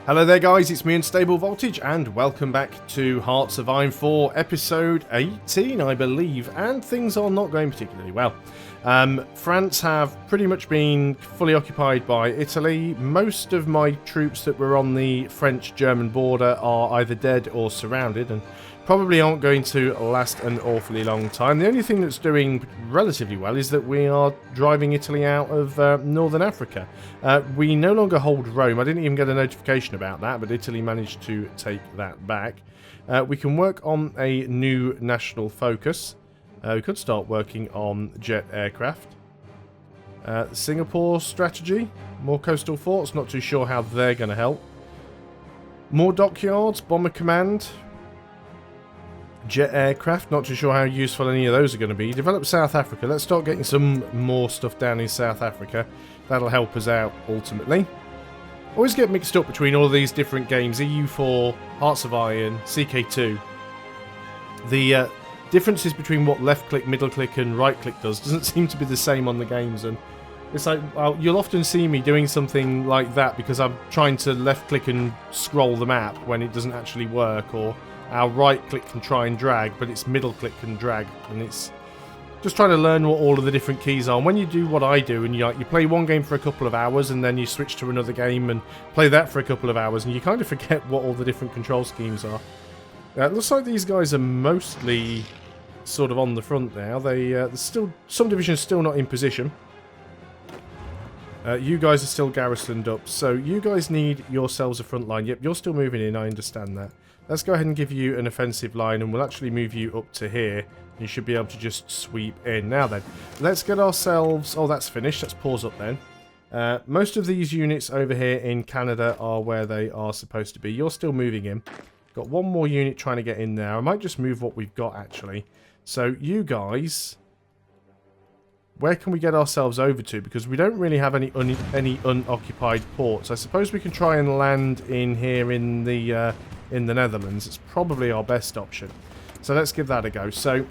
Hello there guys, it's me Unstable Voltage and welcome back to Hearts of Iron 4 episode 18 I believe, and things are not going particularly well. France have pretty much been fully occupied by Italy. Most of my troops that were on the French-German border are either dead or surrounded and probably aren't going to last an awfully long time. The only thing that's doing relatively well is that we are driving Italy out of northern Africa. We no longer hold Rome. I didn't even get a notification about that, but Italy managed to take that back. We can work on a new national focus. We could start working on jet aircraft. Singapore strategy, more coastal forts, not too sure how they're going to help. More dockyards, bomber command. Jet aircraft, not too sure how useful any of those are going to be. Develop South Africa. Let's start getting some more stuff down in South Africa. That'll help us out ultimately. Always get mixed up between all of these different games. EU4, Hearts of Iron, CK2. The differences between what left click, middle click and right click doesn't seem to be the same on the games, and it's like, well, you'll often see me doing something like that because I'm trying to left click and scroll the map when it doesn't actually work, or our right click can try and drag, but it's middle click and drag, and it's just trying to learn what all of the different keys are. And when you do what I do, and you play one game for a couple of hours, and then you switch to another game and play that for a couple of hours, and you kind of forget what all the different control schemes are. It looks like these guys are mostly sort of on the front now. There's still some divisions still not in position. You guys are still garrisoned up, so you guys need yourselves a front line. Yep, you're still moving in, I understand that. Let's go ahead and give you an offensive line, and we'll actually move you up to here. You should be able to just sweep in. Now then, let's get ourselves... Oh, that's finished. Let's pause up then. Most of these units over here in Canada are where they are supposed to be. You're still moving in. Got one more unit trying to get in there. I might just move what we've got, actually. So, you guys... Where can we get ourselves over to? Because we don't really have any unoccupied ports. I suppose we can try and land in here in the Netherlands. It's probably our best option. So let's give that a go. So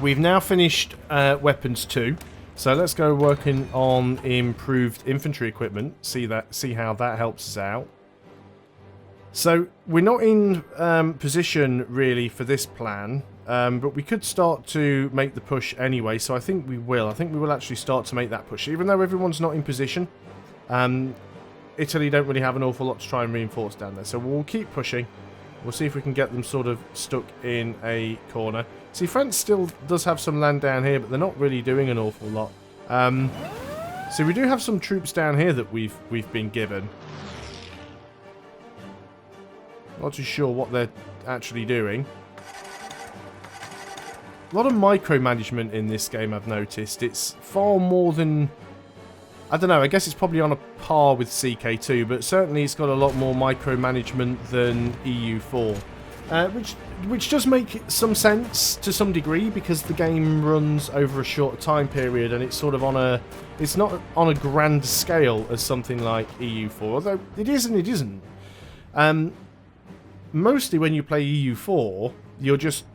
we've now finished weapons 2. So let's go working on improved infantry equipment. See how that helps us out. So we're not in position really for this plan. But we could start to make the push anyway, so I think we will. I think we will actually start to make that push, even though everyone's not in position. Italy don't really have an awful lot to try and reinforce down there, so we'll keep pushing. We'll see if we can get them sort of stuck in a corner. See, France still does have some land down here, but they're not really doing an awful lot. So we do have some troops down here that we've been given. Not too sure what they're actually doing. A lot of micromanagement in this game, I've noticed. It's far more than... I don't know, I guess it's probably on a par with CK2, but certainly it's got a lot more micromanagement than EU4. Which does make some sense to some degree, because the game runs over a shorter time period, and it's sort of on a... It's not on a grand scale as something like EU4, although it is and it isn't. Mostly when you play EU4, you're just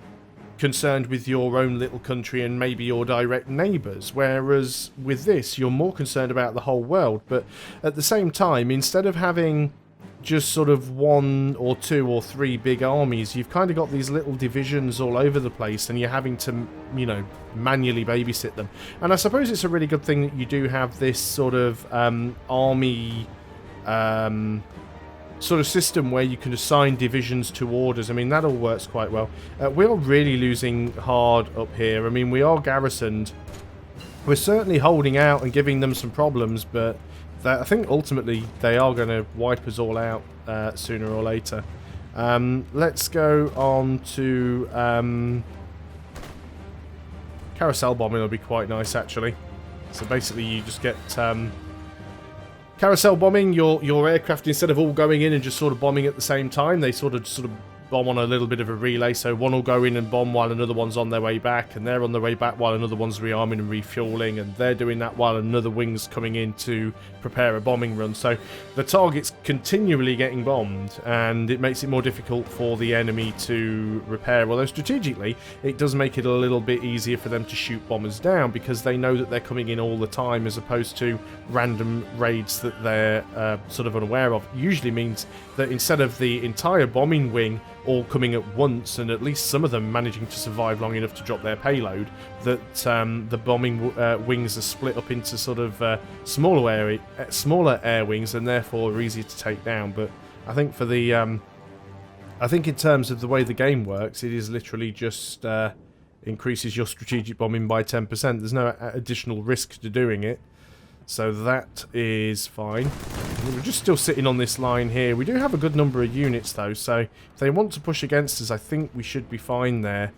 concerned with your own little country and maybe your direct neighbours, whereas with this you're more concerned about the whole world. But at the same time, instead of having just sort of 1 or 2 or 3 big armies, you've kind of got these little divisions all over the place, and you're having to, you know, manually babysit them. And I suppose it's a really good thing that you do have this sort of army sort of system where you can assign divisions to orders. I mean, that all works quite well. We are really losing hard up here. I mean, we are garrisoned. We're certainly holding out and giving them some problems, but I think ultimately they are going to wipe us all out sooner or later. Let's go on to carousel bombing. Will be quite nice, actually. So basically you just get carousel bombing your aircraft. Instead of all going in and just sort of bombing at the same time, they sort of bomb on a little bit of a relay, so one will go in and bomb while another one's on their way back, and they're on their way back while another one's rearming and refueling, and they're doing that while another wing's coming in to prepare a bombing run. So the target's continually getting bombed, and it makes it more difficult for the enemy to repair, although strategically it does make it a little bit easier for them to shoot bombers down, because they know that they're coming in all the time, as opposed to random raids that they're sort of unaware of. Usually means that instead of the entire bombing wing all coming at once, and at least some of them managing to survive long enough to drop their payload, that the bombing wings are split up into sort of smaller air wings, and therefore are easier to take down. But I think for the I think in terms of the way the game works, it is literally just increases your strategic bombing by 10%. There's no additional risk to doing it. So that is fine. We're just still sitting on this line here. We do have a good number of units though, so if they want to push against us, I think we should be fine there.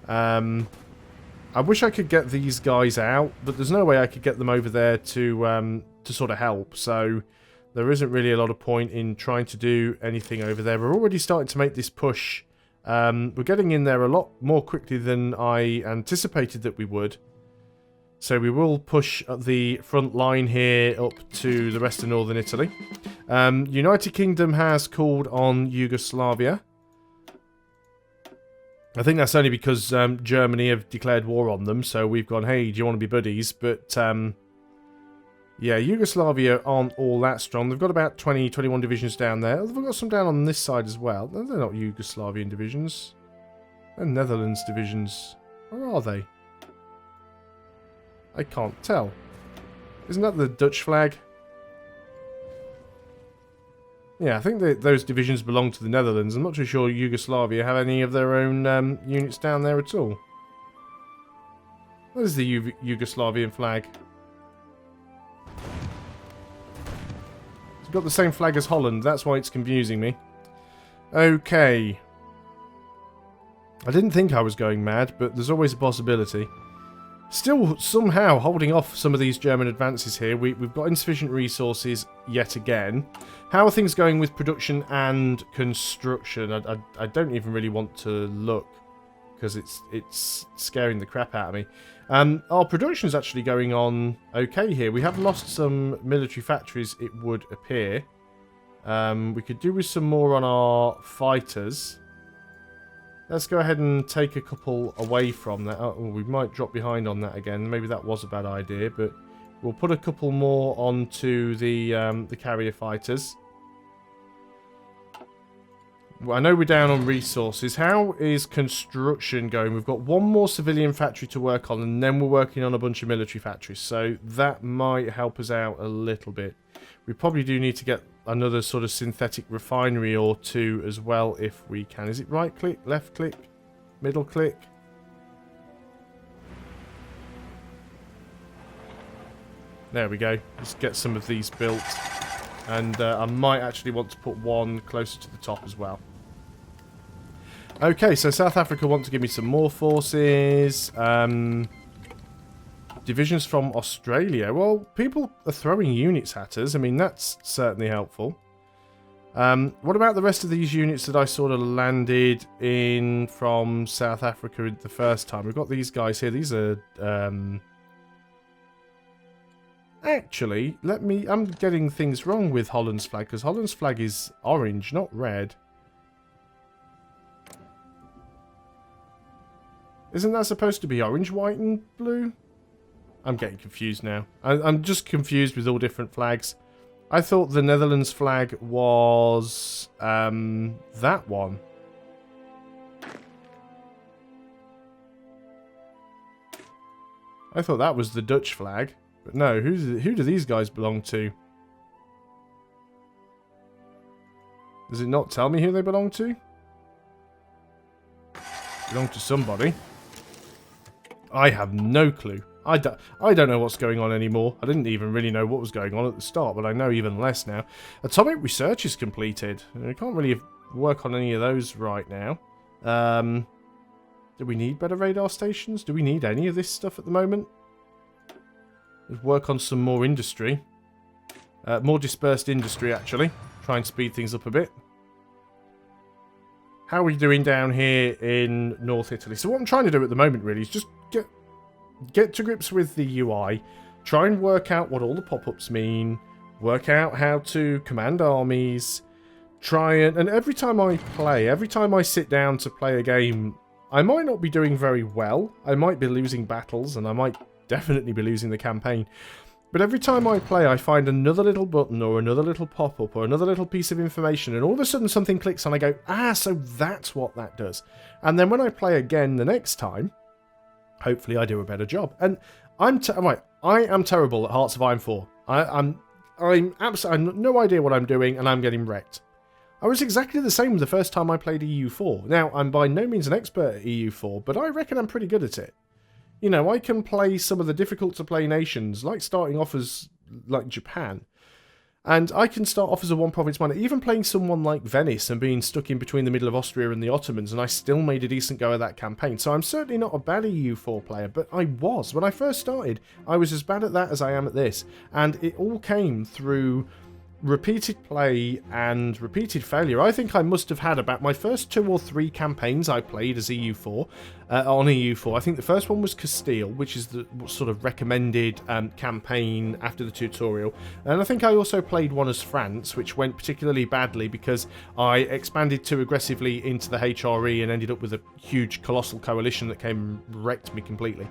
I wish I could get these guys out, but there's no way I could get them over there to sort of help. So there isn't really a lot of point in trying to do anything over there. We're already starting to make this push. We're getting in there a lot more quickly than I anticipated that we would. So we will push the front line here up to the rest of northern Italy. United Kingdom has called on Yugoslavia. I think that's only because Germany have declared war on them, so we've gone, hey, do you want to be buddies? But, yeah, Yugoslavia aren't all that strong. They've got about 20, 21 divisions down there. They've got some down on this side as well. No, they're not Yugoslavian divisions. They're Netherlands divisions. Or are they? I can't tell. Isn't that the Dutch flag? Yeah, I think those divisions belong to the Netherlands. I'm not too sure Yugoslavia have any of their own units down there at all. What is the Yugoslavian flag? It's got the same flag as Holland. That's why it's confusing me. Okay. I didn't think I was going mad, but there's always a possibility. Still somehow holding off some of these German advances here. We've got insufficient resources yet again. How are things going with production and construction? I don't even really want to look, because it's scaring the crap out of me. Our production is actually going on okay here. We have lost some military factories, it would appear. We could do with some more on our fighters. Let's go ahead and take a couple away from that. Oh, we might drop behind on that again. Maybe that was a bad idea, but we'll put a couple more onto the carrier fighters. Well, I know we're down on resources. How is construction going? We've got one more civilian factory to work on, and then we're working on a bunch of military factories. So that might help us out a little bit. We probably do need to get another sort of synthetic refinery or two as well if we can. Is it right click, left click, middle click? There we go. Let's get some of these built. And I might actually want to put one closer to the top as well. Okay, so South Africa want to give me some more forces. Divisions from Australia. Well, people are throwing units at us. I mean, that's certainly helpful. What about the rest of these units that I sort of landed in from South Africa the first time? We've got these guys here. These are... Actually, I'm getting things wrong with Holland's flag, because Holland's flag is orange, not red. Isn't that supposed to be orange, white, and blue? I'm getting confused now. I'm just confused with all different flags. I thought the Netherlands flag was that one. I thought that was the Dutch flag. But no, who do these guys belong to? Does it not tell me who they belong to? Belong to somebody. I have no clue. I don't know what's going on anymore. I didn't even really know what was going on at the start, but I know even less now. Atomic research is completed. I can't really work on any of those right now. Do we need better radar stations? Do we need any of this stuff at the moment? Let's work on some more industry. More dispersed industry, actually. Try and speed things up a bit. how are we doing down here in North Italy? So what I'm trying to do at the moment really is just get to grips with the UI, try and work out what all the pop-ups mean, work out how to command armies, and every time I sit down to play a game, I might not be doing very well. I might be losing battles, and I might definitely be losing the campaign. But every time I play, I find another little button or another little pop-up or another little piece of information, and all of a sudden something clicks and I go, so that's what that does. And then when I play again the next time, hopefully I do a better job. And I am terrible at Hearts of Iron 4. I'm no idea what I'm doing, and I'm getting wrecked. I was exactly the same the first time I played EU4. Now, I'm by no means an expert at EU4, but I reckon I'm pretty good at it. You know, I can play some of the difficult-to-play nations, like starting off as, like, Japan. And I can start off as a one-province miner, even playing someone like Venice and being stuck in between the middle of Austria and the Ottomans, and I still made a decent go of that campaign. So I'm certainly not a bad EU4 player, but I was. When I first started, I was as bad at that as I am at this. And it all came through repeated play and repeated failure. I think I must have had about my first 2 or 3 campaigns I played as EU4, on EU4. I think the first one was Castile, which is the sort of recommended campaign after the tutorial. And I think I also played one as France, which went particularly badly because I expanded too aggressively into the HRE and ended up with a huge colossal coalition that came and wrecked me completely.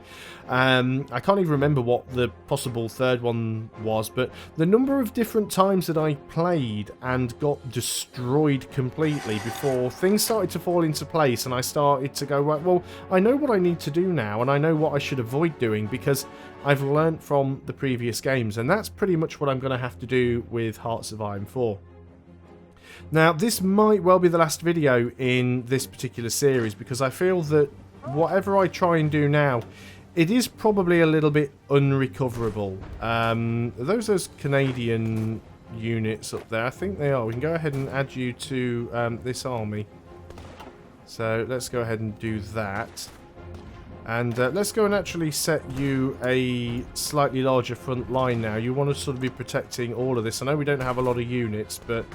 I can't even remember what the possible third one was, but the number of different times that I played and got destroyed completely before things started to fall into place and I started to go, right, well, I know what I need to do now and I know what I should avoid doing because I've learnt from the previous games, and that's pretty much what I'm going to have to do with Hearts of Iron 4. Now, this might well be the last video in this particular series because I feel that whatever I try and do now, it is probably a little bit unrecoverable. Those Canadian units up there, I think they are. We can go ahead and add you to this army. So let's go ahead and do that. And let's go and actually set you a slightly larger front line now. You want to sort of be protecting all of this. I know we don't have a lot of units, but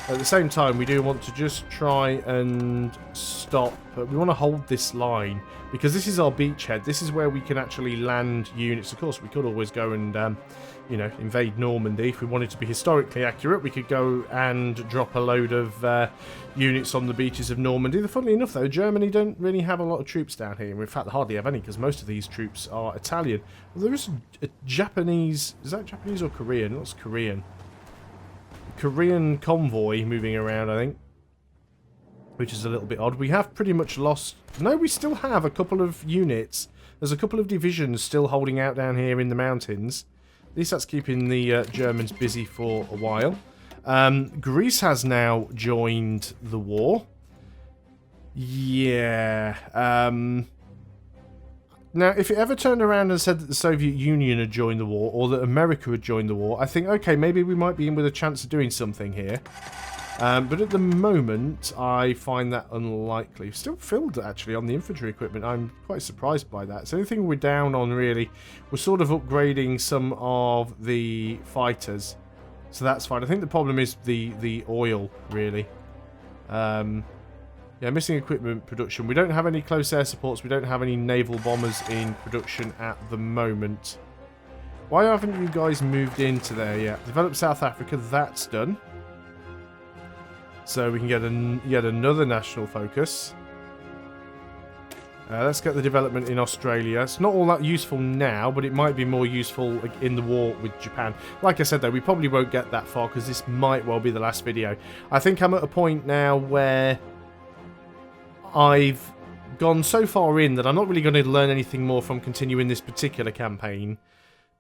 at the same time, we do want to just try and stop. We want to hold this line because this is our beachhead. This is where we can actually land units. Of course, we could always go and, you know, invade Normandy. If we wanted to be historically accurate, we could go and drop a load of units on the beaches of Normandy. Funnily enough, though, Germany don't really have a lot of troops down here. In fact, they hardly have any because most of these troops are Italian. Well, there is a Japanese... Is that Japanese or Korean? That's Korean. Korean convoy moving around, I think. Which is a little bit odd. We have pretty much lost... No, we still have a couple of units. There's a couple of divisions still holding out down here in the mountains. At least that's keeping the Germans busy for a while. Greece has now joined the war. Yeah. Now, if it ever turned around and said that the Soviet Union had joined the war, or that America had joined the war, I think, okay, maybe we might be in with a chance of doing something here. But at the moment, I find that unlikely. Still filled, actually, on the infantry equipment. I'm quite surprised by that. So anything we're down on, really, we're sort of upgrading some of the fighters. So that's fine. I think the problem is the oil, really. Yeah, missing equipment production. We don't have any close air supports. We don't have any naval bombers in production at the moment. Why haven't you guys moved into there yet? Develop South Africa. That's done. So we can get yet another national focus. Let's get the development in Australia. It's not all that useful now, but it might be more useful in the war with Japan. Like I said, though, we probably won't get that far because this might well be the last video. I think I'm at a point now where I've gone so far in that I'm not really going to learn anything more from continuing this particular campaign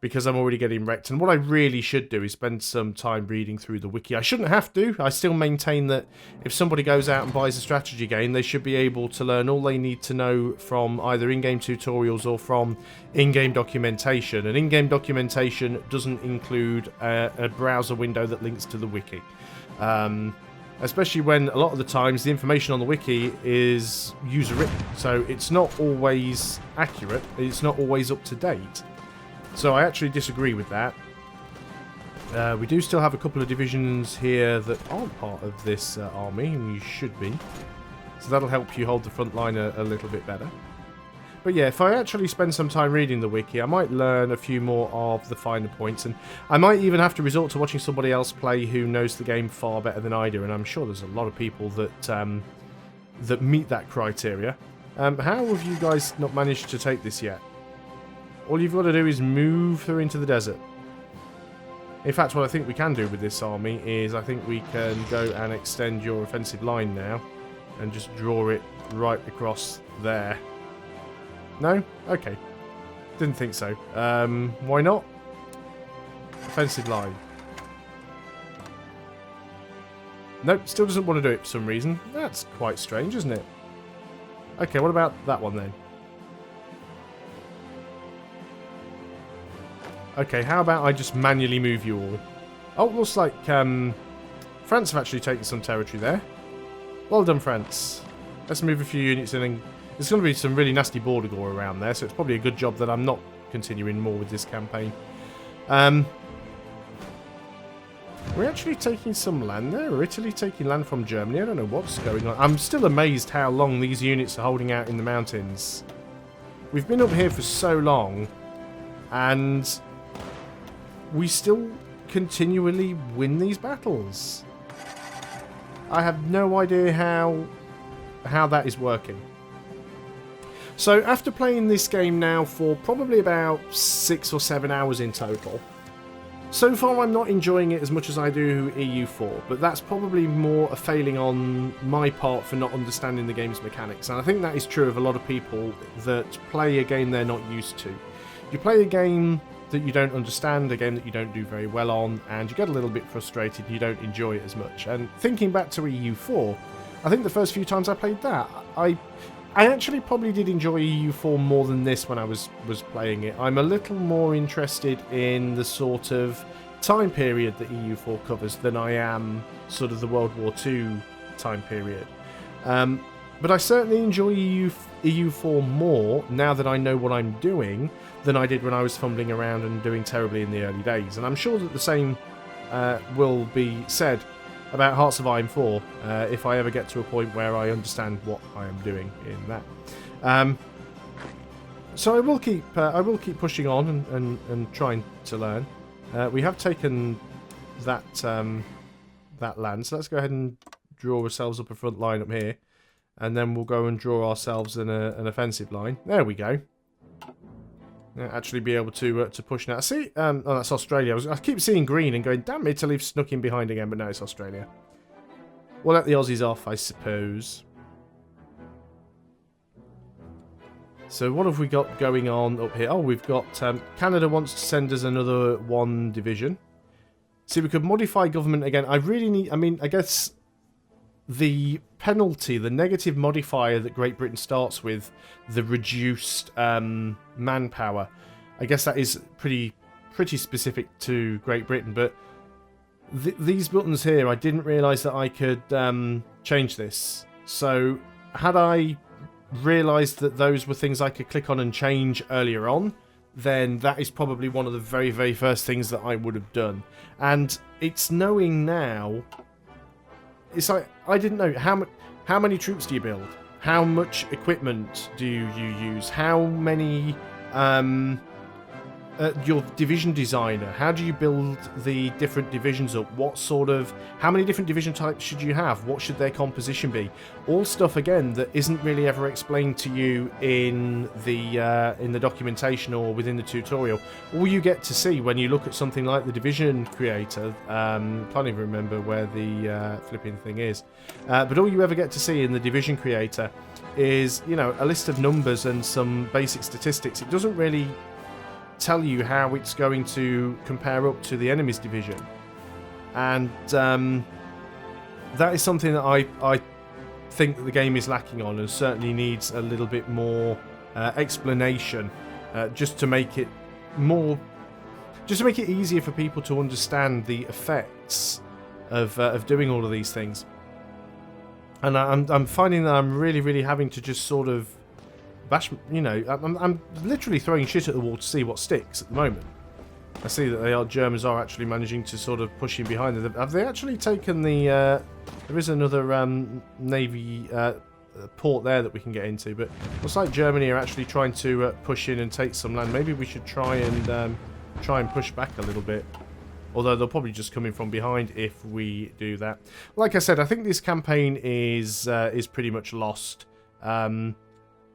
because I'm already getting wrecked. And what I really should do is spend some time reading through the wiki. I shouldn't have to. I still maintain that if somebody goes out and buys a strategy game, they should be able to learn all they need to know from either in-game tutorials or from in-game documentation. And in-game documentation doesn't include a browser window that links to the wiki. Especially when a lot of the times the information on the wiki is user-written. So it's not always accurate. It's not always up to date. So I actually disagree with that. We do still have a couple of divisions here that aren't part of this army, and we should be. So that'll help you hold the front line a little bit better. But yeah, if I actually spend some time reading the wiki, I might learn a few more of the finer points, and I might even have to resort to watching somebody else play who knows the game far better than I do, and I'm sure there's a lot of people that that meet that criteria. How have you guys not managed to take this yet? All you've got to do is move through into the desert. In fact, what I think we can do with this army is I think we can go and extend your offensive line now and just draw it right across there. No? Okay. Didn't think so. Why not? Offensive line. Nope, still doesn't want to do it for some reason. That's quite strange, isn't it? Okay, what about that one then? Okay, how about I just manually move you all? Oh, looks like France have actually taken some territory there. Well done, France. Let's move a few units in, and there's going to be some really nasty border gore around there, so it's probably a good job that I'm not continuing more with this campaign. We're actually taking some land there. Are Italy taking land from Germany? I don't know what's going on. I'm still amazed how long these units are holding out in the mountains. We've been up here for so long, and we still continually win these battles. I have no idea how that is working. So after playing this game now for probably about 6 or 7 hours in total, so far I'm not enjoying it as much as I do EU4, but that's probably more a failing on my part for not understanding the game's mechanics, and I think that is true of a lot of people that play a game they're not used to. You play a game that you don't understand, a game that you don't do very well on, and you get a little bit frustrated, you don't enjoy it as much. And thinking back to EU4, I think the first few times I played that, I actually probably did enjoy EU4 more than this when I was playing it. I'm a little more interested in the sort of time period that EU4 covers than I am sort of the World War II time period. But I certainly enjoy EU4 more now that I know what I'm doing than I did when I was fumbling around and doing terribly in the early days. And I'm sure that the same will be said about Hearts of Iron 4 if I ever get to a point where I understand what I am doing in that. So I will keep pushing on and trying to learn. We have taken that that land, so let's go ahead and draw ourselves up a front line up here, and then we'll go and draw ourselves an offensive line. There we go. Actually be able to push now. See, oh, that's Australia. I keep seeing green and going, damn, Italy snuck in behind again, but no, it's Australia. We'll let the Aussies off, I suppose. So what have we got going on up here? Oh, we've got Canada wants to send us another 1 division. See, we could modify government again. I really need, I mean, I guess the penalty, the negative modifier that Great Britain starts with, the reduced manpower, I guess that is pretty specific to Great Britain, but these buttons here, I didn't realise that I could change this. So had I realised that those were things I could click on and change earlier on, then that is probably one of the very, very first things that I would have done. And it's knowing now. It's like, I didn't know, how many troops do you build? How much equipment do you use? How many, your division designer, how do you build the different divisions up? What sort of, how many different division types should you have? What should their composition be? All stuff, again, that isn't really ever explained to you in the documentation or within the tutorial. All you get to see when you look at something like the division creator, can't even remember where the flipping thing is, but all you ever get to see in the division creator is, you know, a list of numbers and some basic statistics. It doesn't really tell you how it's going to compare up to the enemy's division, and that is something that I think that the game is lacking on, and certainly needs a little bit more explanation, just to make it easier for people to understand the effects of doing all of these things. And I'm finding that I'm really having to just sort of bash, you know, I'm literally throwing shit at the wall to see what sticks at the moment. I see that Germans are actually managing to sort of push in behind them. Have they actually taken the... there is another Navy port there that we can get into. But looks like Germany are actually trying to push in and take some land. Maybe we should try and push back a little bit. Although they'll probably just come in from behind if we do that. Like I said, I think this campaign is pretty much lost. And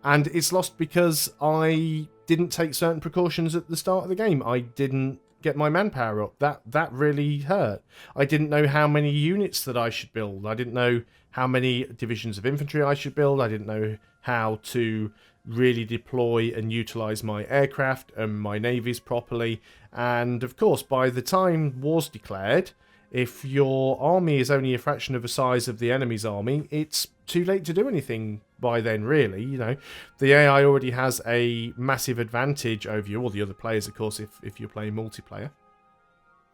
it's lost because I didn't take certain precautions at the start of the game. I didn't get my manpower up. That really hurt. I didn't know how many units that I should build. I didn't know how many divisions of infantry I should build. I didn't know how to really deploy and utilize my aircraft and my navies properly. And of course, by the time war's declared, if your army is only a fraction of the size of the enemy's army, it's too late to do anything by then, really. You know, the AI already has a massive advantage over you, or the other players, of course, if you're playing multiplayer.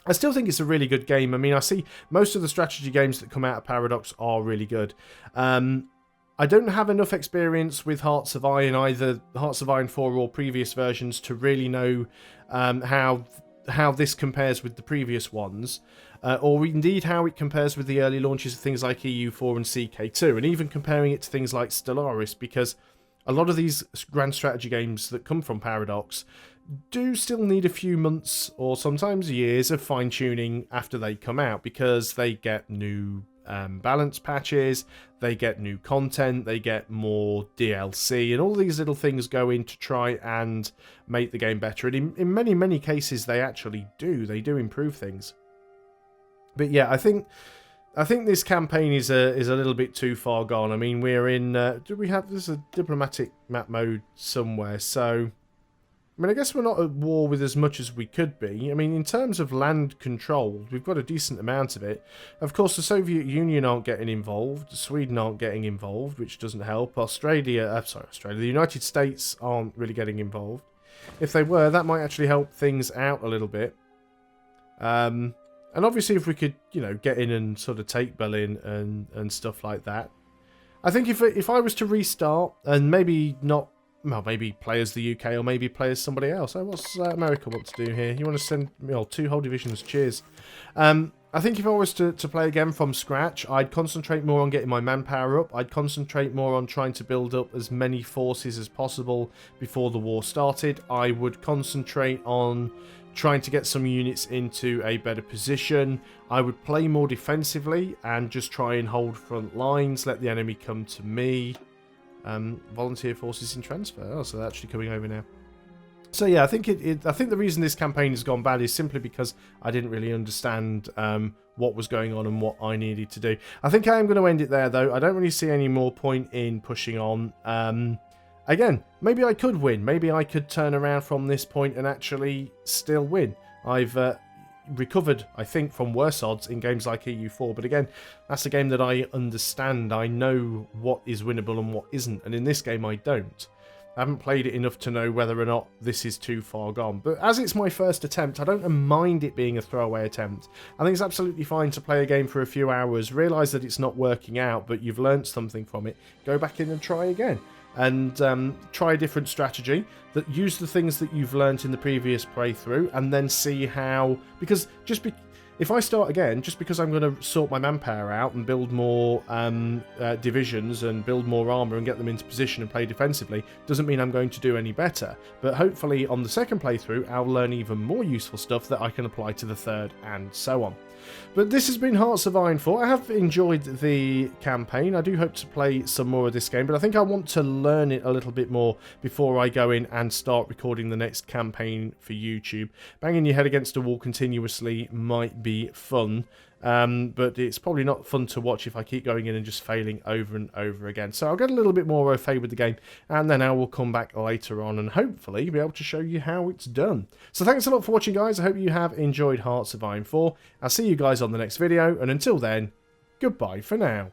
I still think it's a really good game. I mean, I see most of the strategy games that come out of Paradox are really good. I don't have enough experience with Hearts of Iron, either Hearts of Iron 4 or previous versions, to really know how this compares with the previous ones, or indeed how it compares with the early launches of things like EU4 and CK2, and even comparing it to things like Stellaris, because a lot of these grand strategy games that come from Paradox do still need a few months or sometimes years of fine-tuning after they come out, because they get new balance patches, they get new content, they get more DLC, and all these little things go in to try and make the game better. And in many cases they actually do. They do improve things. But yeah, I think this campaign is a little bit too far gone. I mean, we're in there's a diplomatic map mode somewhere, so I mean, I guess we're not at war with as much as we could be. I mean, in terms of land control, we've got a decent amount of it. Of course, the Soviet Union aren't getting involved. Sweden aren't getting involved, which doesn't help. The United States aren't really getting involved. If they were, that might actually help things out a little bit. And obviously, if we could, you know, get in and sort of take Berlin and stuff like that. I think if I was to restart and maybe not, well, maybe play as the UK or maybe play as somebody else. Oh, what's America want to do here? You want to send 2 whole divisions? Cheers. I think if I was to play again from scratch, I'd concentrate more on getting my manpower up. I'd concentrate more on trying to build up as many forces as possible before the war started. I would concentrate on trying to get some units into a better position. I would play more defensively and just try and hold front lines, let the enemy come to me. Volunteer forces in transfer. Oh, so they're actually coming over now. So yeah, I think I think the reason this campaign has gone bad is simply because I didn't really understand what was going on and what I needed to do. I think I am going to end it there, though. I don't really see any more point in pushing on. Again, maybe I could win. Maybe I could turn around from this point and actually still win. I've recovered, I think, from worse odds in games like EU4, but again, that's a game that I understand. I know what is winnable and what isn't, and in this game I don't. I haven't played it enough to know whether or not this is too far gone, but as it's my first attempt, I don't mind it being a throwaway attempt. I think it's absolutely fine to play a game for a few hours, realise that it's not working out, but you've learnt something from it, go back in and try again. And try a different strategy, that use the things that you've learnt in the previous playthrough, and then see how, because if I start again, just because I'm going to sort my manpower out and build more divisions and build more armour and get them into position and play defensively, doesn't mean I'm going to do any better. But hopefully on the second playthrough, I'll learn even more useful stuff that I can apply to the third, and so on. But this has been Hearts of Iron 4. I have enjoyed the campaign. I do hope to play some more of this game, but I think I want to learn it a little bit more before I go in and start recording the next campaign for YouTube. Banging your head against a wall continuously might be fun, but it's probably not fun to watch if I keep going in and just failing over and over again. So I'll get a little bit more au fait with the game, and then I will come back later on and hopefully be able to show you how it's done. So thanks a lot for watching, guys. I hope you have enjoyed Hearts of Iron 4. I'll see you guys on the next video, and until then, goodbye for now.